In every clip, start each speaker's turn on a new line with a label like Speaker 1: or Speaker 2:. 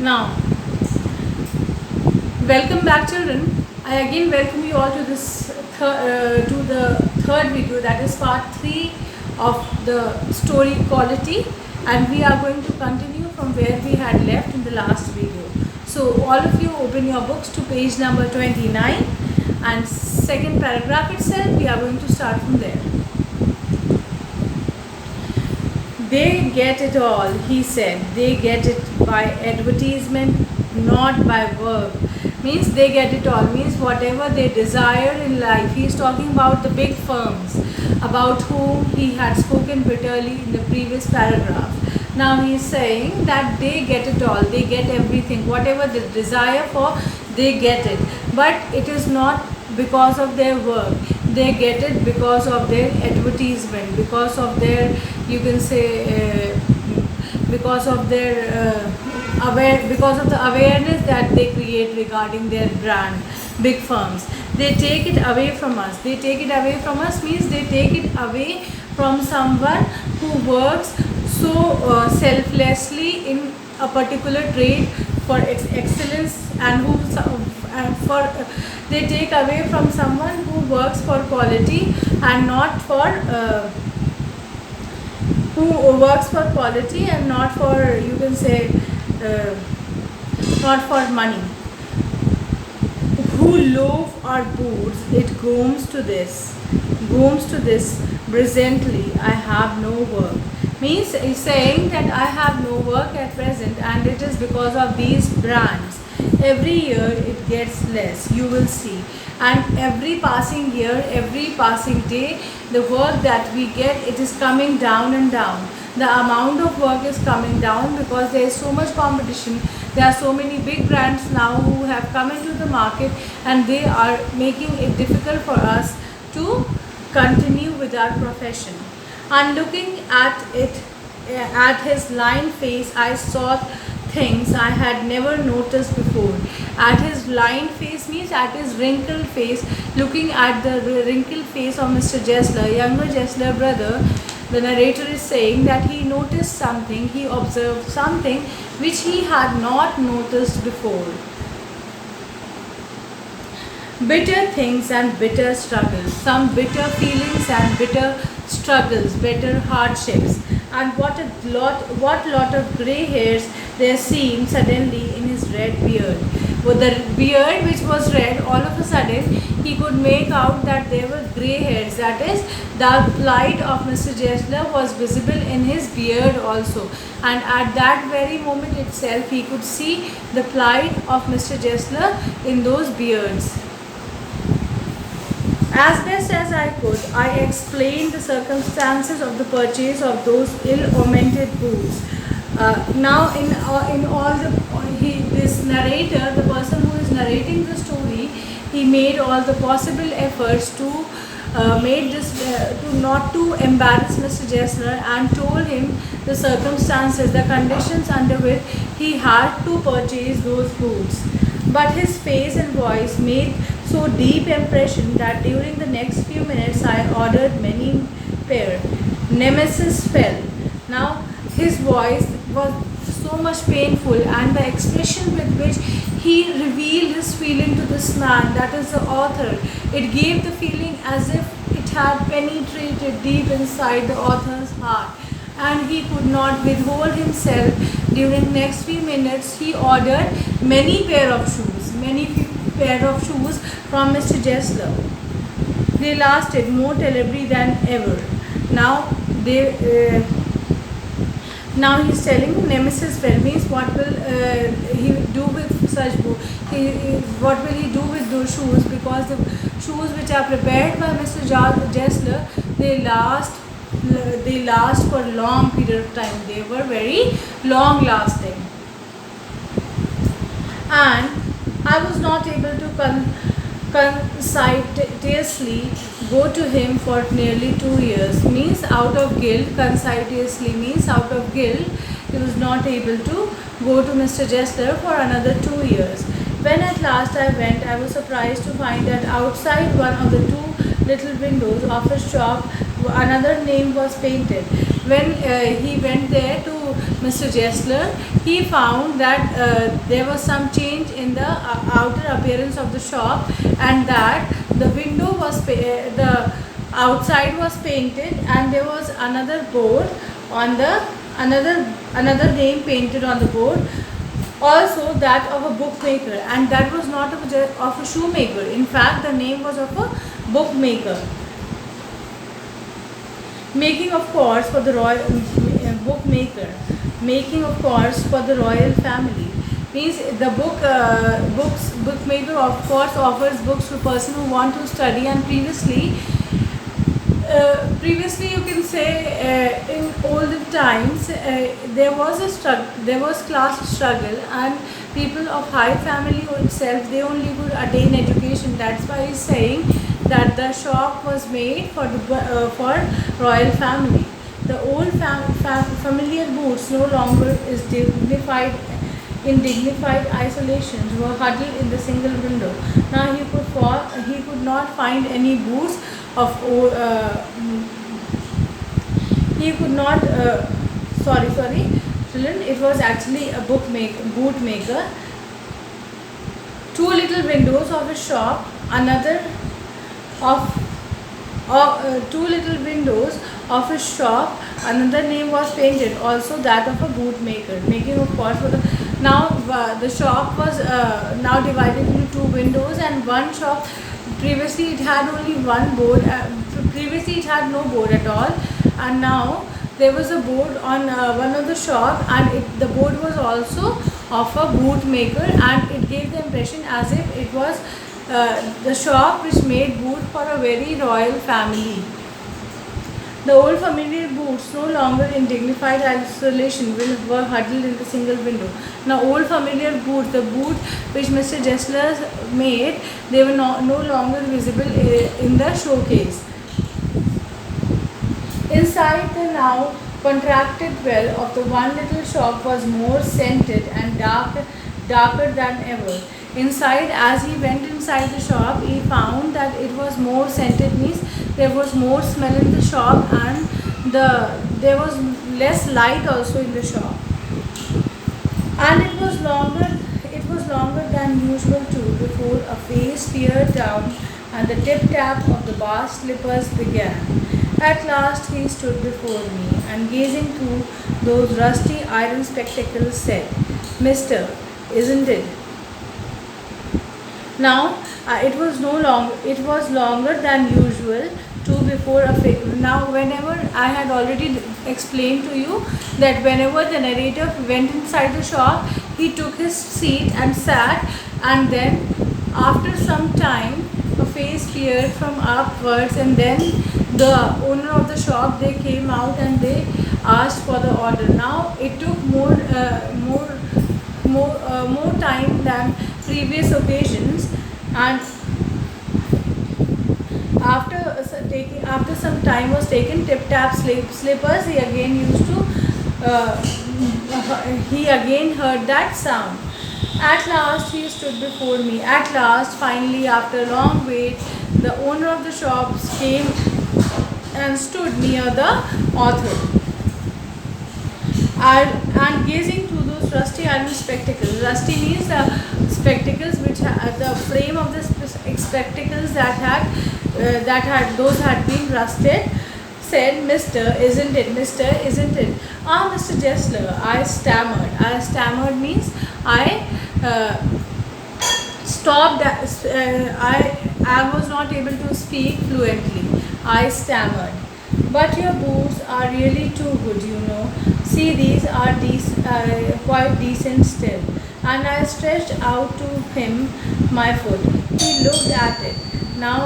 Speaker 1: Now, welcome back, children. I again welcome you all to to the third video, that is part 3 of the story Quality, and we are going to continue from where we had left in the last video. So, all of you open your books to page number 29, and second paragraph itself. We are going to start from there. They get it all, he said. They get it by advertisement, not by work. Means they get it all, means whatever they desire in life. He is talking about the big firms about whom he had spoken bitterly in the previous paragraph. Now he is saying that they get it all, they get everything, whatever they desire for, they get it. But it is not because of their work. They get it because of their advertisement, because of their, you can say, because of their because of the awareness that they create regarding their brand. Big firms, they take it away from us. They take it away from us means they take it away from someone who works so selflessly in a particular trade for its excellence, and who they take away from someone who works for quality and not for who works for quality and not for, you can say, not for money. Who loaf our boots, it goes to this presently. I have no work. Means he's saying that I have no work at present, and it is because of these brands. Every year it gets less, you will see, and every passing year, every passing day, the work that we get, it is coming down and down. The amount of work is coming down because there is so much competition. There are so many big brands now who have come into the market, and they are making it difficult for us to continue with our profession. And looking at his lined face, I saw things I had never noticed before. At his lined face means at his wrinkled face. Looking at the wrinkled face of Mr. Jessler, younger Jessler brother, the narrator is saying that he noticed something, he observed something which he had not noticed before. Bitter things and bitter struggles, some bitter feelings and bitter struggles, bitter hardships, and what lot of grey hairs there seemed suddenly in his red beard. With the beard which was red, all of a sudden he could make out that there were grey hairs. That is, the plight of Mr. Jessler was visible in his beard also, and at that very moment itself he could see the plight of Mr. Jessler in those beards. As best as I could, I explained the circumstances of the purchase of those ill-omented boots. Now, in all this narrator, the person who is narrating the story, he made all the possible efforts to not to embarrass Mr. Jessler, and told him the circumstances, the conditions under which he had to purchase those boots. But his face and voice made so deep impression that during the next few minutes I ordered many pair. Nemesis fell. Now his voice was so much painful, and the expression with which he revealed his feeling to this man, that is the author, it gave the feeling as if it had penetrated deep inside the author's heart, and he could not withhold himself. During next few minutes he ordered many pair of shoes from Mr. Jessler. They lasted more terribly than ever. Now he's telling Nemesis fell, means what will he do with such boots? What will he do with those shoes? Because the shoes which are prepared by Mr. Jessler, they last for a long period of time. They were very long lasting, and I was not able to conscientiously go to him for nearly 2 years. Means out of guilt. Conscientiously means out of guilt. He was not able to go to Mr. Jessler for another 2 years. When at last I went, I was surprised to find that outside one of the two little windows of his shop, another name was painted. When he went there to Mr. Jessler, he found that there was some change in the outer appearance of the shop, and that the window was the outside was painted, and there was another board on the another name painted on the board, also that of a bookmaker, and that was not of a shoemaker. In fact, the name was of a bookmaker. Making of course for the royal bookmaker, making of course for the royal family, means the bookmaker of course offers books to person who want to study. And previously you can say in olden times there was class struggle, and people of high family itself, they only could attain education. That's why he's saying that the shop was made for royal family. The old familiar boots no longer is dignified in dignified isolations were huddled in the single window. Now he could not find any boots of he could not sorry children, it was actually a boot maker. Two little windows of his shop, another of two little windows of his shop, another name was painted, also that of a bootmaker. Making of course for the now the shop was now divided into two windows and one shop. Previously it had only one board. Previously it had no board at all, and now there was a board on one of the shop, and the board was also of a bootmaker, and it gave the impression as if it was the shop which made boot for a very royal family. The old familiar boots, no longer in dignified isolation, were huddled in the single window. Now, old familiar boots, the boot which Mr. Jessler made, they were no longer visible in the showcase. Inside the now contracted well of the one little shop was more scented and darker than ever. Inside, as he went inside the shop, he found that it was more scented, means there was more smell in the shop, and there was less light also in the shop. And it was longer than usual too, before a face peered down and the tip-tap of the bar slippers began. At last he stood before me, and gazing through those rusty iron spectacles said, "Mister, isn't it?" Now it was longer than usual too, before a now whenever I had already explained to you that whenever the narrator went inside the shop, he took his seat and sat, and then after some time a face peered from upwards, and then the owner of the shop, they came out and they asked for the order. Now it took more time than previous occasions, and after some time was taken, tip tap slippers, he again heard that sound. At last he stood before me. At last, finally, after a long wait, the owner of the shops came and stood near the author, and gazing through those rusty iron spectacles. Rusty means the spectacles which the frame of the spectacles that had been rusted, said, "Mister, isn't it? Mister, isn't it?" "Ah, Mr. Jessler," I stammered. I stammered means I stopped. I was not able to speak fluently. I stammered. "But your boots are really too good, you know. See, these are quite decent still." And I stretched out to him my foot. He looked at it. Now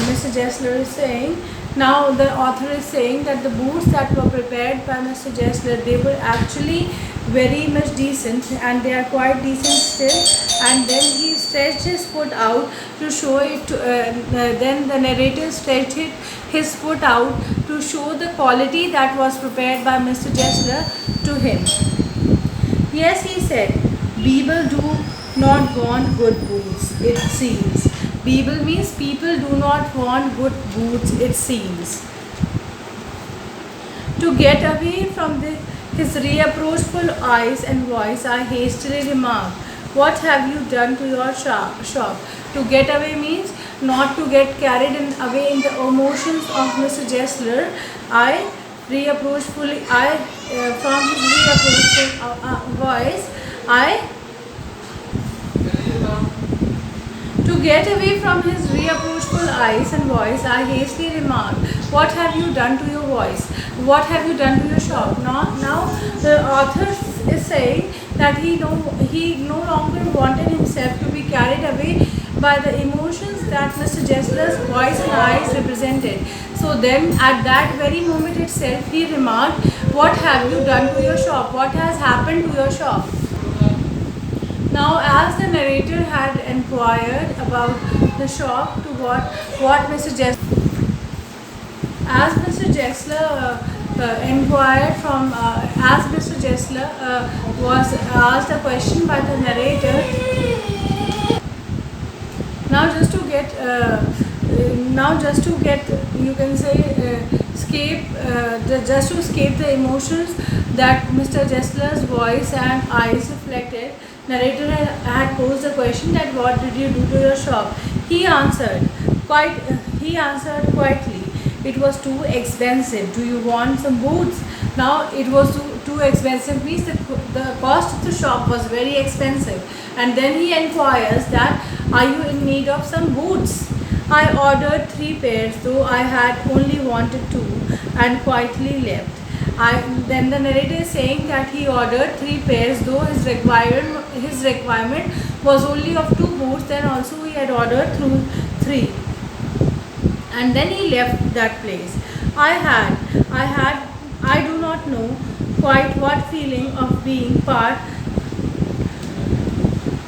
Speaker 1: Mr. Jessler is saying, now the author is saying that the boots that were prepared by Mr. Jessler, they were actually very much decent, and they are quite decent still. And then he stretched his foot out to show it to, then the narrator stretched his foot out to show the quality that was prepared by Mr. Jessler to him. "Yes," he said, "people do not want good boots, it seems." People means people do not want good boots, it seems. To get away from his reproachful eyes and voice, I hastily remarked, "What have you done to your shop?" To get away means not to get carried away in the emotions of Mr. Jessler. I reproachfully, from his reproachful voice, I To get away from his reproachful eyes and voice, I hastily remarked, "What have you done to your voice? What have you done to your shop?" Now the author is saying that he no longer wanted himself to be carried away by the emotions that Mr. Jessler's voice and eyes represented. So then, at that very moment itself, he remarked, "What have you done to your shop? What has happened to your shop?" Now, as the narrator had inquired about the shop to what Mr. as Mr. Jessler inquired from, as Mr. Jessler was asked a question by the narrator. Now, just to get, you can say, just to escape the emotions that Mr. Jessler's voice and eyes reflected, narrator had posed the question that what did you do to your shop? He answered quietly, "It was too expensive. Do you want some boots?" Now it was too expensive means the cost of the shop was very expensive, and then he inquires that, "Are you in need of some boots?" I ordered 3 pairs, though I had only wanted 2, and quietly left. Then the narrator is saying that he ordered 3 pairs, though his requirement was only of 2 boots. Then also he had ordered through 3, and then he left that place. I do not know quite what feeling of being part.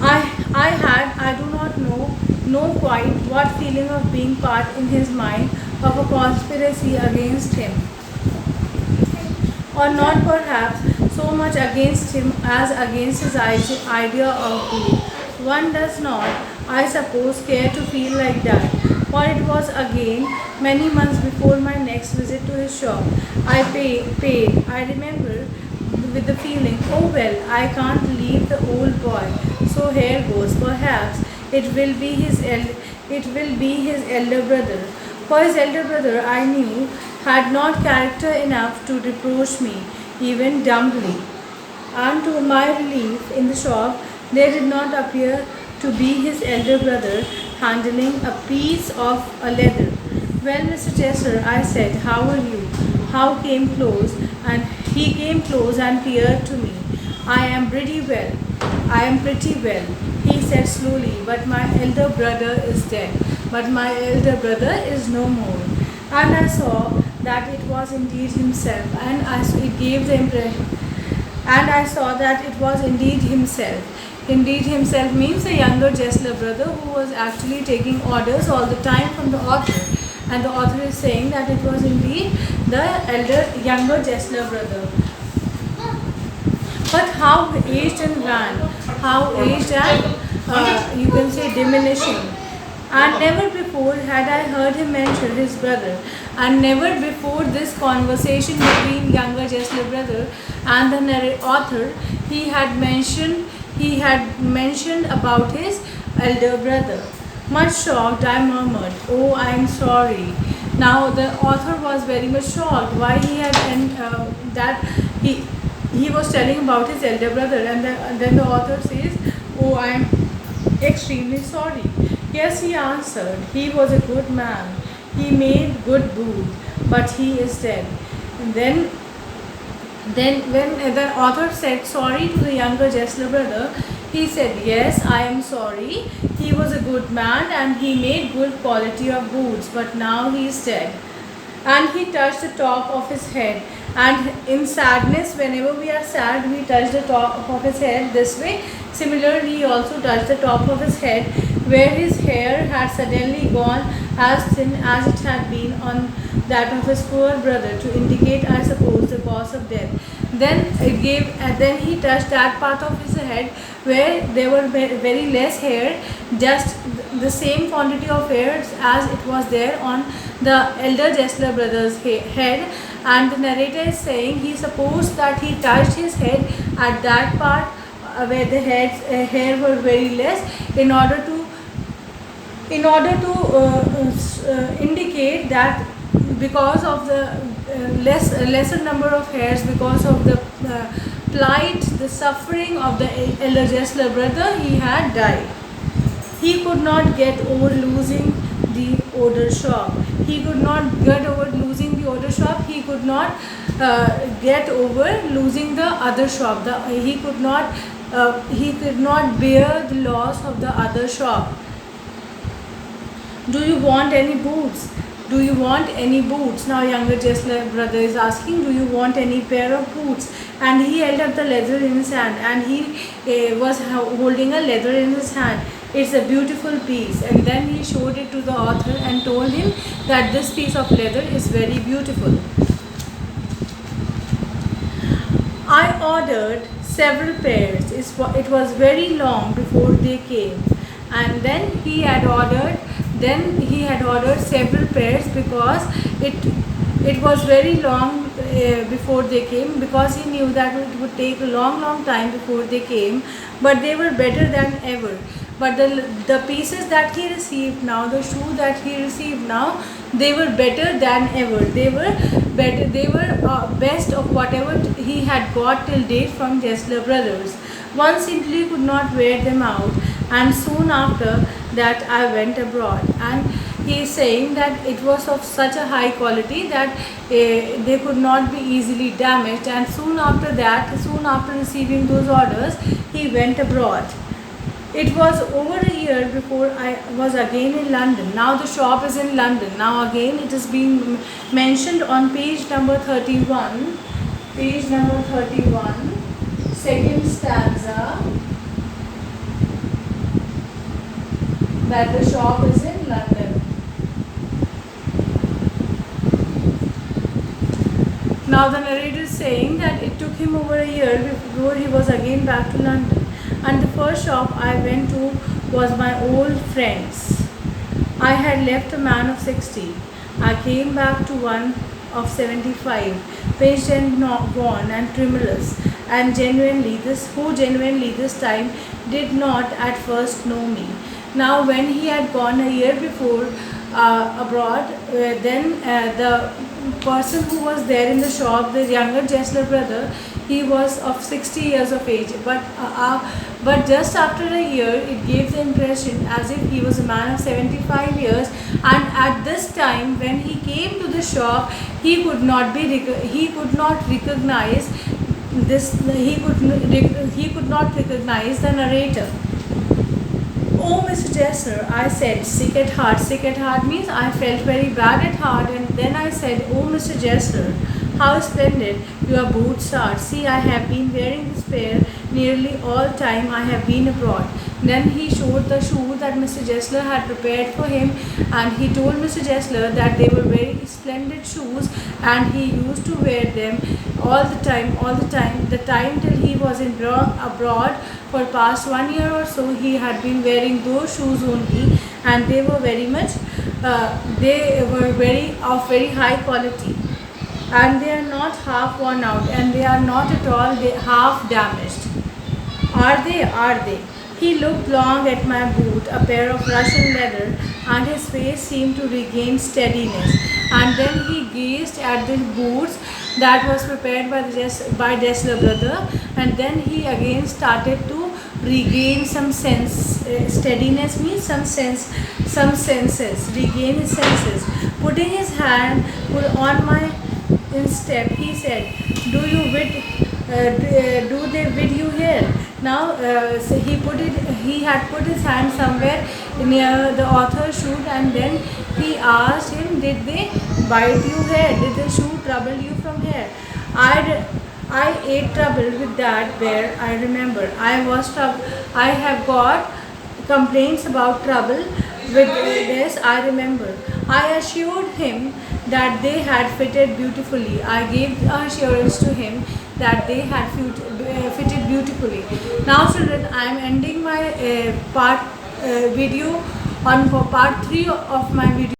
Speaker 1: I do not know quite what feeling of being part in his mind of a conspiracy against him, or not perhaps so much against him as against his idea of good. One does not, I suppose, care to feel like that, for it was again many months before my next visit to his shop. I paid, I remember, with the feeling, "Oh well, I can't leave the old boy, so here goes. Perhaps it will be his elder brother." For his elder brother, I knew, had not character enough to reproach me, even dumbly. And to my relief, in the shop there did not appear to be his elder brother handling a piece of a leather. "Well, Mr. Chester," I said, "how are you?" How came close, and he came close and peered to me. I am pretty well," he said slowly, "but my elder brother is dead. But my elder brother is no more." And I saw that it was indeed himself, and I saw that it was indeed himself. Indeed himself means the younger Jessler brother, who was actually taking orders all the time from the author. And the author is saying that it was indeed the younger Jessler brother. But how aged and wan, how aged and you can say diminishing. And never before had I heard him mention his brother, and never before this conversation between younger Jessler brother and the author he had mentioned about his elder brother. Much shocked, I murmured, "Oh, I am sorry." Now the author was very much shocked why he had that he was telling about his elder brother, and then the author says, "Oh, I am extremely sorry." "Yes," he answered, "he was a good man. He made good boot, but he is dead." And then when the author said sorry to the younger Jessler brother, he said, "Yes, I am sorry. He was a good man and he made good quality of boots, but now he is dead." And he touched the top of his head. And in sadness, whenever we are sad, we touch the top of his head this way. Similarly, he also touched the top of his head, where his hair had suddenly gone as thin as it had been on that of his poor brother, to indicate, I suppose, the cause of death. Then it gave, then he touched that part of his head where there were very less hair, just the same quantity of hairs as it was there on the elder Jessler brothers' head. And the narrator is saying he supposed that he touched his head at that part where the hair were very less, in order to indicate that because of the lesser number of hairs, because of the plight, the suffering of the elder Jessler brother, he had died. He could not get over losing the odor shop. He could not get over losing the odor shop. He could not get over losing the other shop. He could not bear the loss of the other shop. Do you want any boots? Do you want any boots? Now younger Jessler brother is asking, do you want any pair of boots? And he held up the leather in his hand, and he was holding a leather in his hand. It's a beautiful piece. And then he showed it to the author and told him that this piece of leather is very beautiful. I ordered several pairs. It was very long before they came. And then he had ordered several pairs, because it was very long before they came, because he knew that it would take a long time before they came, but they were better than ever. But the pieces that he received now, the shoe that he received now, they were better than ever. They were better. They were best of whatever he had got till date from Jessler brothers. One simply could not wear them out, and soon after that I went abroad. And he is saying that it was of such a high quality that they could not be easily damaged. And soon after receiving those orders, he went abroad. It was over a year before I was again in London. Now the shop is in London. Now again it is being mentioned on page number 31. Page number 31, second stanza, that the shop is in London. Now the narrator is saying that it took him over a year before he was again back to London. And the first shop I went to was my old friend's. I had left a man of 60. I came back to one of 75, pinched and worn and tremulous, and genuinely this time did not at first know me. Now when he had gone a year before abroad, then the person who was there in the shop, the younger Jessler brother, he was of 60 years of age, but just after a year it gave the impression as if he was a man of 75 years. And at this time when he came to the shop, he could not recognize the narrator. Oh, Mr. Jessler, I said, sick at heart. Sick at heart means I felt very bad at heart, and then I said, oh, Mr. Jessler, how splendid your boots are. See, I have been wearing this pair nearly all time I have been abroad. Then he showed the shoe that Mr. Jessler had prepared for him, and he told Mr. Jessler that they were very splendid shoes, and he used to wear them all the time. The time till he was abroad for past 1 year or so, he had been wearing those shoes only, and they were of very high quality. And they are not half worn out, and they are not at all half damaged. Are they? Are they? He looked long at my boot, a pair of Russian leather, and his face seemed to regain steadiness. And then he gazed at the boots that was prepared by Jessler brother, and then he again started to regain some sense. Steadiness means some senses. Regain his senses. Putting his hand on my instep, he said, do they bid you here? Now so he had put his hand somewhere near the author's shoe, and then he asked him, did they bite you here? Did the shoe trouble you from here? I ate trouble with that bear, I remember. I have got complaints about trouble with this, I remember. I assured him that they had fitted beautifully. I gave assurance to him that they had fitted beautifully. Now children, I am ending my part video on for part 3 of my video.